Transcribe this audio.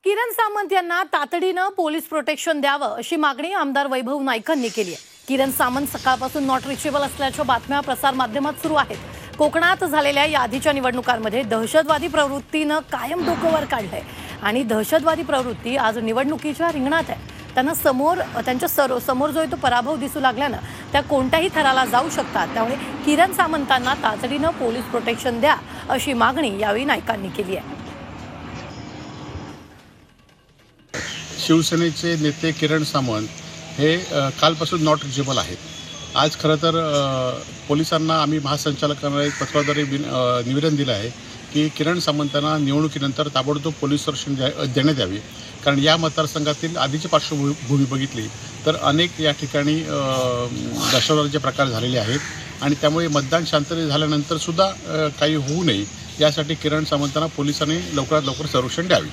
किरण सामंत यांना तातडीनं police protection द्यावं अशी मागणी आमदार वैभव नाईकांनी केली आहे। किरण सामंत सकाळपासून नॉट रिचेबल असल्याच्या बातम्या प्रसार माध्यमात सुरू आहेत। कोकणात झालेल्या या आधीच्या निवडणुकांमध्ये दहशतवादी प्रवृत्तीनं कायम डोकं वर काढलंय आणि दहशतवादी प्रवृत्ती आज निवडणुकीच्या रिंगणात आहे। त्यांच्या समोर जो तो पराभव दिसू लागल्यानं त्या कोणत्याही थराला जाऊ शकतात। त्यामुळे किरण सामंतांना तातडीनं पोलीस प्रोटेक्शन द्या अशी मागणी यावेळी नाईकांनी केली आहे। शिवसेनेचे नेते किरण सामंत हे कालपासून नॉट रिचेबल आहेत। आज खरं तर पोलिसांना आम्ही महासंचालकांना एक पत्राद्वारे निवेदन दिलं आहे की किरण सामंतांना निवडणुकीनंतर ताबडतोब पोलीस संरक्षण देण्यात यावे। कारण या मतदारसंघातील आधीची पार्श्वभूमी बघितली तर अनेक या ठिकाणी दहशतवादाचे प्रकार झालेले आहेत आणि त्यामुळे मतदान शांततेत झाल्यानंतर सुद्धा काही होऊ नये यासाठी किरण सामंतांना पोलिसांनी लवकरात लवकर संरक्षण द्यावे।